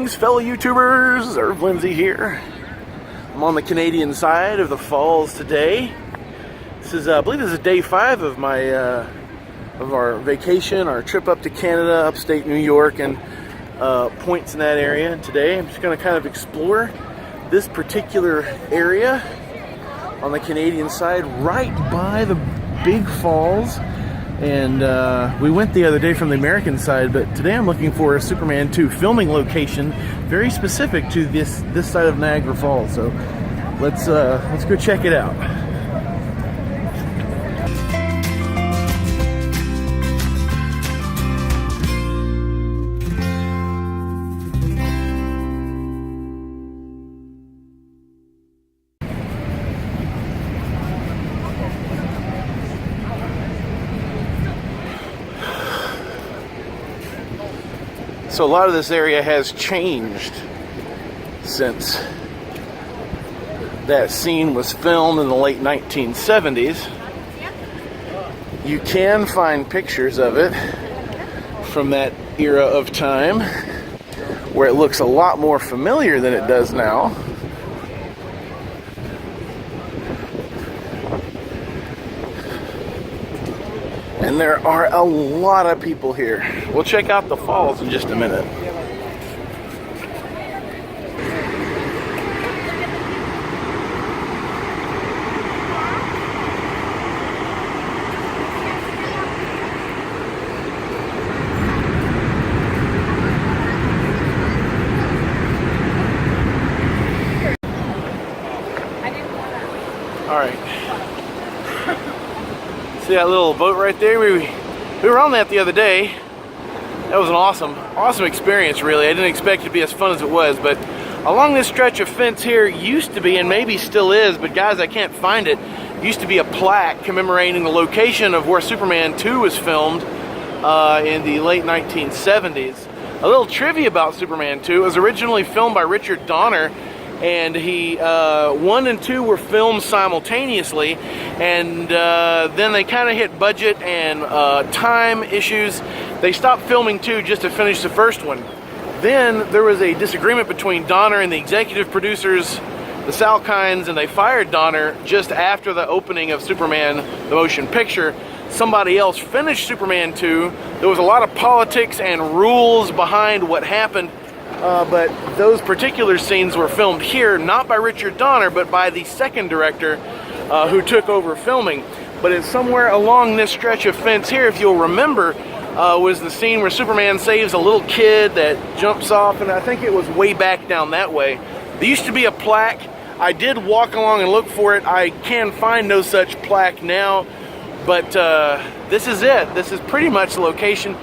Greetings, fellow YouTubers. Irv Lindsay here. I'm on the Canadian side of the falls today. This is, I believe, this is day 5 of my of our vacation, our trip up to Canada, upstate New York, and points in that area. And today, I'm just going to kind of explore this particular area on the Canadian side, right by the big falls. And we went the other day from the American side, but today I'm looking for a Superman 2 filming location very specific to this side of Niagara Falls. So let's go check it out. So a lot of this area has changed since that scene was filmed in the late 1970s. You can find pictures of it from that era of time where it looks a lot more familiar than it does now. And there are a lot of people here. We'll check out the falls in just a minute. All right. See that little boat right there? We were on that the other day. That was an awesome experience, really. I didn't expect it to be as fun as it was, but along this stretch of fence here used to be, and maybe still is, but guys, I can't find it, used to be a plaque commemorating the location of where Superman 2 was filmed in the late 1970s. A little trivia about Superman 2, it was originally filmed by Richard Donner, and 1 and 2 were filmed simultaneously, and then they kind of hit budget and time issues. They stopped filming 2 just to finish the first one. Then there was a disagreement between Donner and the executive producers, the Salkinds, and they fired Donner just after the opening of Superman the motion picture. Somebody else finished Superman 2. There was a lot of politics and rules behind what happened. But those particular scenes were filmed here, not by Richard Donner, but by the second director who took over filming. But it's somewhere along this stretch of fence here, if you'll remember, was the scene where Superman saves a little kid that jumps off, and I think it was way back down that way. There used to be a plaque. I did walk along and look for it. I can find no such plaque now, but this is it. This is pretty much the location.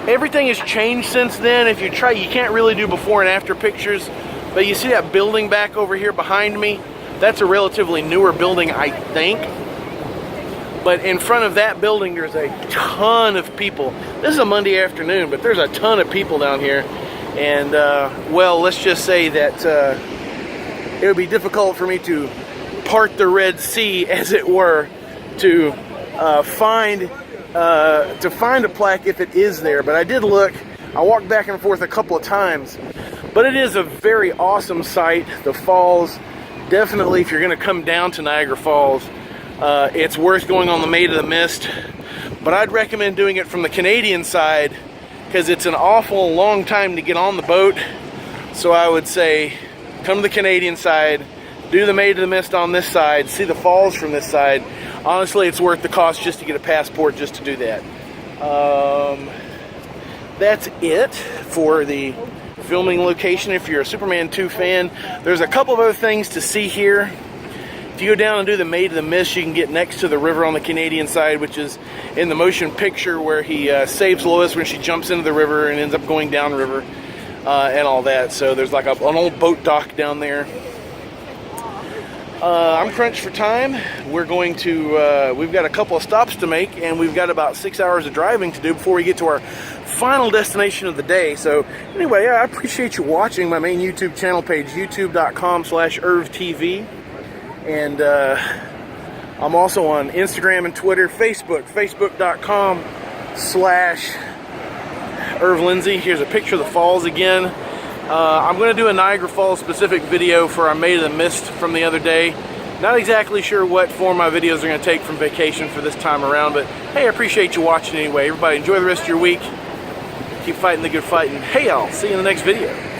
Everything has changed since then. If you try, you can't really do before and after pictures, but you see that building back over here behind me? That's a relatively newer building, I think. But in front of that building, there's a ton of people. This is a Monday afternoon, but there's a ton of people down here. And, well, let's just say that it would be difficult for me to part the Red Sea, as it were, to find a plaque if it is there. But I did look. I walked back and forth a couple of times. But it is a very awesome site. The falls, definitely, if you're going to come down to Niagara Falls, it's worth going on the Maid of the Mist. But I'd recommend doing it from the Canadian side because it's an awful long time to get on the boat. So I would say come to the Canadian side, do the Maid of the Mist on this side, see the falls from this side. Honestly, it's worth the cost just to get a passport just to do that. That's it for the filming location. If you're a Superman 2 fan, there's a couple of other things to see here. If you go down and do the Maid of the Mist, you can get next to the river on the Canadian side, which is in the motion picture where he saves Lois when she jumps into the river and ends up going down the river and all that. So there's like an old boat dock down there. I'm crunched for time. We're going to, we've got a couple of stops to make, and we've got about 6 hours of driving to do before we get to our final destination of the day. So anyway, I appreciate you watching my main YouTube channel page, youtube.com/ErvTV. And I'm also on Instagram and Twitter, Facebook, facebook.com/ErvLindsay. Here's a picture of the falls again. I'm going to do a Niagara Falls specific video for our Maid of the Mist from the other day. Not exactly sure what form my videos are going to take from vacation for this time around, but hey, I appreciate you watching anyway. Everybody enjoy the rest of your week. Keep fighting the good fight, and hey, I'll see you in the next video.